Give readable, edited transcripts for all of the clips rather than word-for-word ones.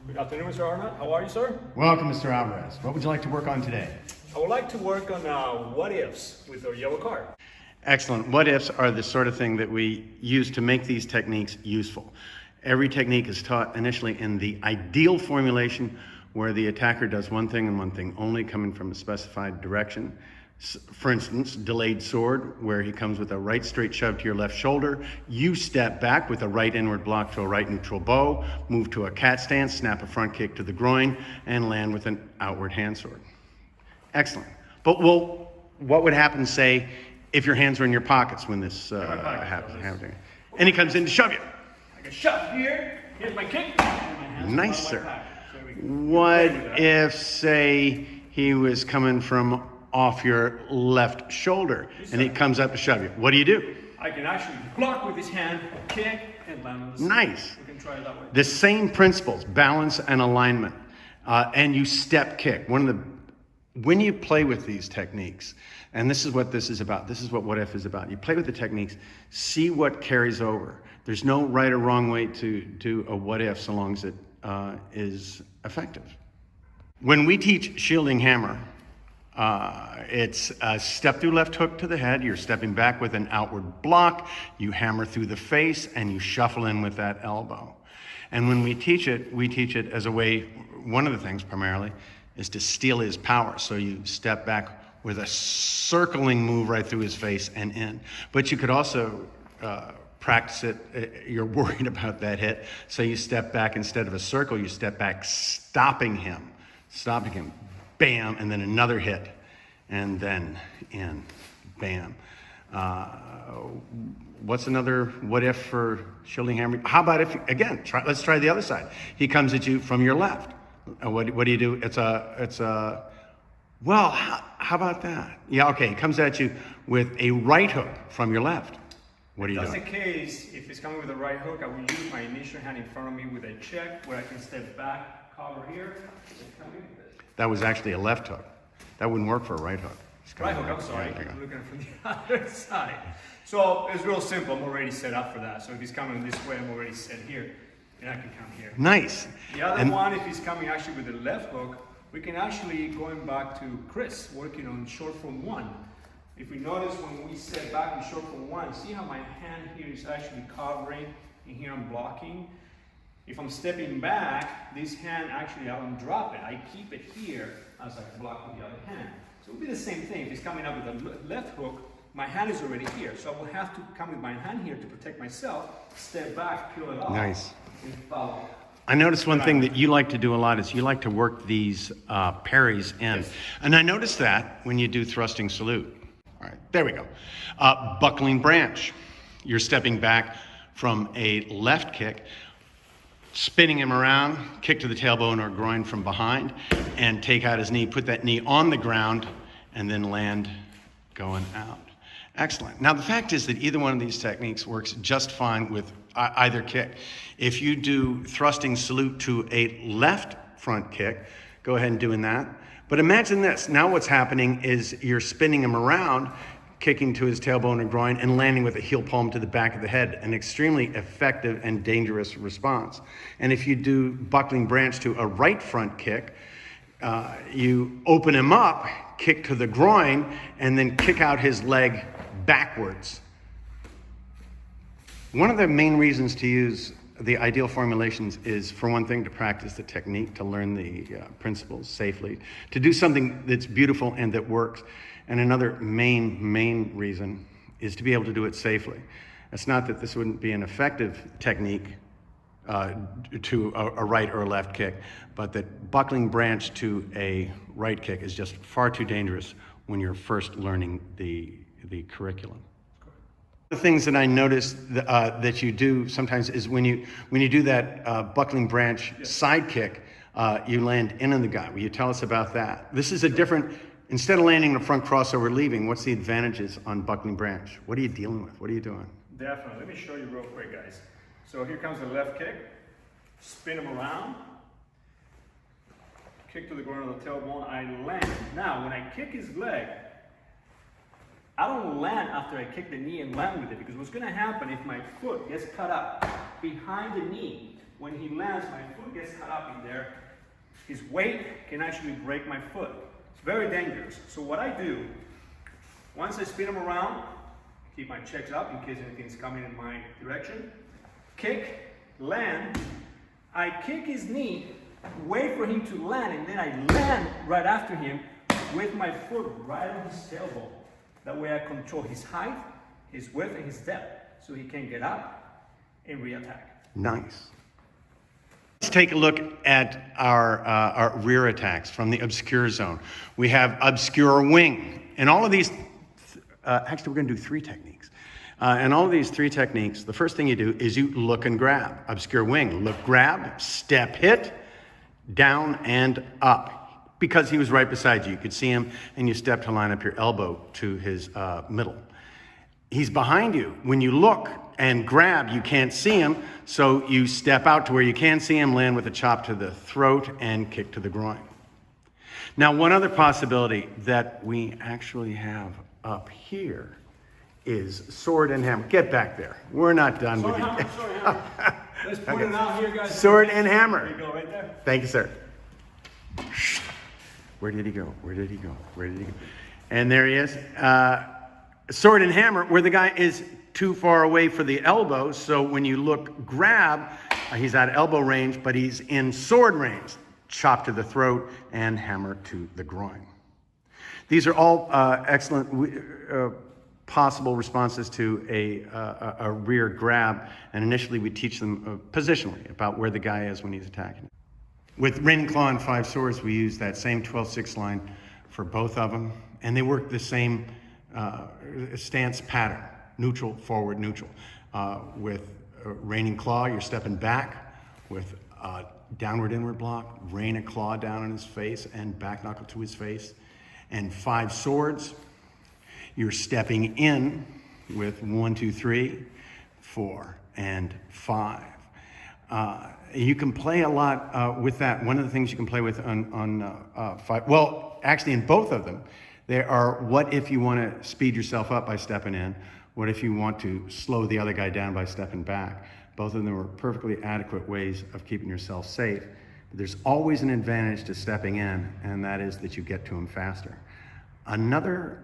Good afternoon, Mr. Arnott. How are you, sir? Welcome, Mr. Alvarez. What would you like to work on today? I would like to work on what ifs with our yellow card. Excellent. What ifs are the sort of thing that we use to make these techniques useful. Every technique is taught initially in the ideal formulation where the attacker does one thing and one thing only, coming from a specified direction. For instance, delayed sword, where he comes with a right straight shove to your left shoulder. You step back with a right inward block to a right neutral bow, move to a cat stance, snap a front kick to the groin, and land with an outward hand sword. Excellent. But what would happen, say, if your hands are in your pockets when this happens? And he comes in to shove you. I can shove here, here's my kick, and my hands Nice, are on sir. my pocket. So What if, say, he was coming from off your left shoulder and he comes up to shove you? What do? I can actually block with his hand, kick, and land on the side. Nice. We can try it that way. The same principles, balance and alignment, and you step kick. When you play with these techniques, and this is what this is about, this is what if is about. You play with the techniques, see what carries over. There's no right or wrong way to do a what if so long as it is effective. When we teach shielding hammer, it's a step through left hook to the head. You're stepping back with an outward block. You hammer through the face and you shuffle in with that elbow. And when we teach it as a way, one of the things primarily, is to steal his power. So you step back with a circling move right through his face and in. But you could also practice it, you're worried about that hit. So you step back, instead of a circle, you step back, stopping him, bam, and then another hit, and then in, bam. What's another what if for shielding hammer? How about if, again, let's try the other side. He comes at you from your left. What do you do? Well, how about that? Yeah, okay, he comes at you with a right hook from your left. What do you do? If that's the case, if he's coming with a right hook, I will use my initial hand in front of me with a check where I can step back, cover here, and come in with this. That was actually a left hook. That wouldn't work for a right hook. Right hook, I'm sorry. I'm looking from the other side. So it's real simple. I'm already set up for that. So if he's coming this way, I'm already set here. And I can come here. Nice. The other one, if he's coming actually with the left hook, we can actually, going back to Chris, working on short form one. If we notice when we step back in short form one, see how my hand here is actually covering and here I'm blocking? If I'm stepping back, this hand actually, I don't drop it. I keep it here as I block with the other hand. So it will be the same thing. If he's coming up with a left hook, my hand is already here. So I will have to come with my hand here to protect myself, step back, peel it off, Nice. and follow. I noticed one thing that you like to do a lot is you like to work these parries in. Yes. And I noticed that when you do thrusting salute. All right, there we go. Buckling branch. You're stepping back from a left kick, spinning him around, kick to the tailbone or groin from behind, and take out his knee, put that knee on the ground, and then land going out. Excellent. Now, the fact is that either one of these techniques works just fine with either kick. If you do thrusting salute to a left front kick, go ahead and doing that. But imagine this. Now what's happening is you're spinning him around, kicking to his tailbone or groin, and landing with a heel palm to the back of the head. An extremely effective and dangerous response. And if you do buckling branch to a right front kick, you open him up, kick to the groin, and then kick out his leg backwards. One of the main reasons to use the ideal formulations is, for one thing, to practice the technique, to learn the principles safely, to do something that's beautiful and that works. And another main reason is to be able to do it safely. It's not that this wouldn't be an effective technique to a right or a left kick, but that buckling branch to a right kick is just far too dangerous when you're first learning the curriculum. The things that I noticed that you do sometimes is when you do that buckling branch side kick, you land in on the guy. Will you tell us about that? This is a different, instead of landing a front crossover leaving, what's the advantages on buckling branch? What are you dealing with? What are you doing? Definitely. Let me show you real quick, guys. So here comes the left kick. Spin him around. Kick to the groin of the tailbone. I land. Now, when I kick his leg, I don't land after I kick the knee and land with it, because what's going to happen if my foot gets cut up behind the knee, when he lands, my foot gets caught up in there. His weight can actually break my foot. It's very dangerous. So what I do, once I spin him around, keep my checks up in case anything's coming in my direction, kick, land, I kick his knee, wait for him to land, and then I land right after him with my foot right on his tailbone. That way I control his height, his width, and his depth, so he can get up and re-attack. Nice. Let's take a look at our rear attacks from the obscure zone. We have obscure wing. And all of these, actually we're going to do 3 techniques. And all of these 3 techniques, the first thing you do is you look and grab. Obscure wing, look, grab, step, hit, down and up. Because he was right beside you. You could see him, and you step to line up your elbow to his middle. He's behind you. When you look and grab, you can't see him, so you step out to where you can see him, land with a chop to the throat, and kick to the groin. Now, one other possibility that we actually have up here is sword and hammer. Get back there. We're not done with you. Sword and hammer. Let's put it out here, guys. Sword and hammer. There you go, right there. Thank you, sir. Where did he go? Where did he go? Where did he go? And there he is. Sword and hammer, where the guy is too far away for the elbow. So when you look, grab, he's at elbow range, but he's in sword range. Chop to the throat and hammer to the groin. These are all excellent possible responses to a rear grab. And initially we teach them positionally about where the guy is when he's attacking. With Rain and Claw and 5 Swords, we use that same 12-6 line for both of them, and they work the same stance pattern, neutral, forward, neutral. With Rain and Claw, you're stepping back with downward, inward block, rain a claw down on his face and back knuckle to his face. And 5 Swords, you're stepping in with 1, 2, 3, 4, and 5. You can play a lot with that. One of the things you can play with on 5, well, actually in both of them, there are what if you want to speed yourself up by stepping in, what if you want to slow the other guy down by stepping back. Both of them are perfectly adequate ways of keeping yourself safe. But there's always an advantage to stepping in, and that is that you get to him faster. Another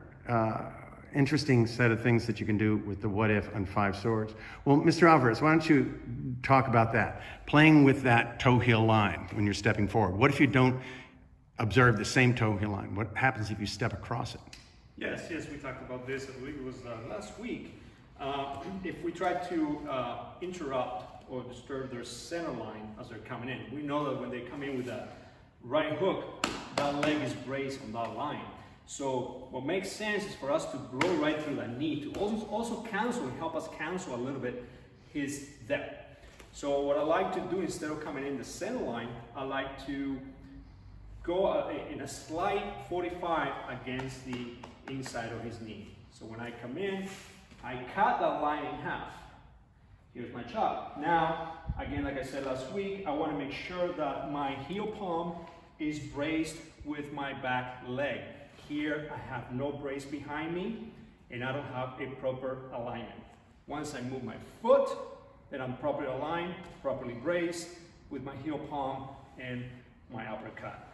interesting set of things that you can do with the what if on 5 Swords. Well, Mr. Alvarez, why don't you talk about that? Playing with that toe heel line when you're stepping forward. What if you don't observe the same toe heel line? What happens if you step across it? Yes, we talked about this, I believe it was last week. If we try to interrupt or disturb their center line as they're coming in, we know that when they come in with a right hook, that leg is braced on that line. So what makes sense is for us to blow right through that knee to also cancel and help us cancel a little bit his depth. So what I like to do, instead of coming in the center line, I like to go in a slight 45 against the inside of his knee. So when I come in, I cut that line in half. Here's my chop. Now, again, like I said last week, I want to make sure that my heel palm is braced with my back leg. Here, I have no brace behind me, and I don't have a proper alignment. Once I move my foot, then I'm properly aligned, properly braced with my heel palm and my uppercut.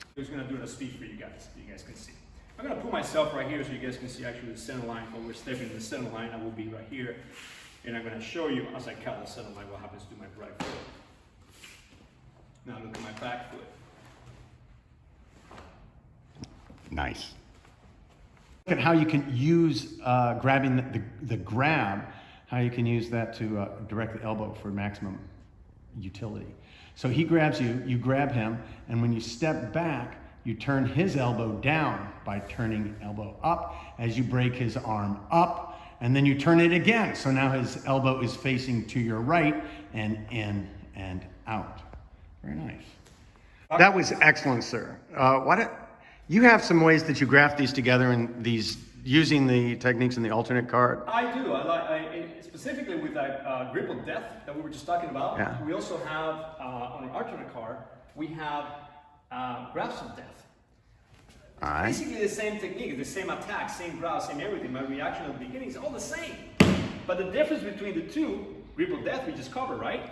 I'm just going to do it at speed for you guys, so you guys can see. I'm going to put myself right here so you guys can see actually the center line. When we're stepping in the center line, I will be right here. And I'm going to show you, as I cut the center line, what happens to my right foot. Now look at my back foot. Nice. Look at how you can use grabbing the grab, how you can use that to direct the elbow for maximum utility. So he grabs you, you grab him, and when you step back, you turn his elbow down by turning elbow up as you break his arm up, and then you turn it again. So now his elbow is facing to your right and in and out. Very nice. That was excellent, sir. You have some ways that you graph these together in these using the techniques in the alternate card? I do. Specifically with that grip of death that we were just talking about. Yeah. We also have on the alternate card, we have grabs of death. All right. Basically the same technique, the same attack, same grab, same everything. My reaction at the beginning is all the same. But the difference between the two, grip of death we just covered, right?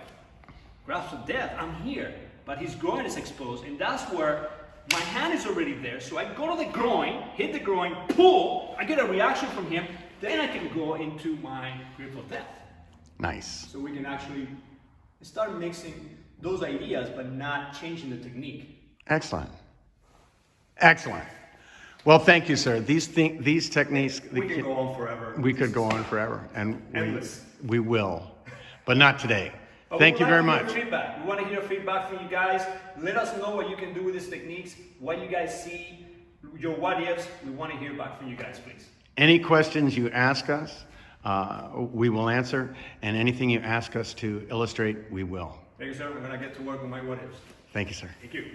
grasp of death, I'm here, but his groin is exposed, and that's where my hand is already there. So I go to the groin, hit the groin, pull, I get a reaction from him, then I can go into my grip of death. Nice. So we can actually start mixing those ideas, but not changing the technique. Excellent. Excellent. Well, thank you, sir. These techniques. We could go on forever. We could go on forever, and Endless. we will, but not today. But Thank you very We much. want to hear feedback. We want to hear feedback from you guys. Let us know what you can do with these techniques, what you guys see, your what ifs. We want to hear back from you guys, please. Any questions you ask us, we will answer, and anything you ask us to illustrate, we will. Thank you, sir. I'm going to get to work on my what ifs. Thank you, sir. Thank you.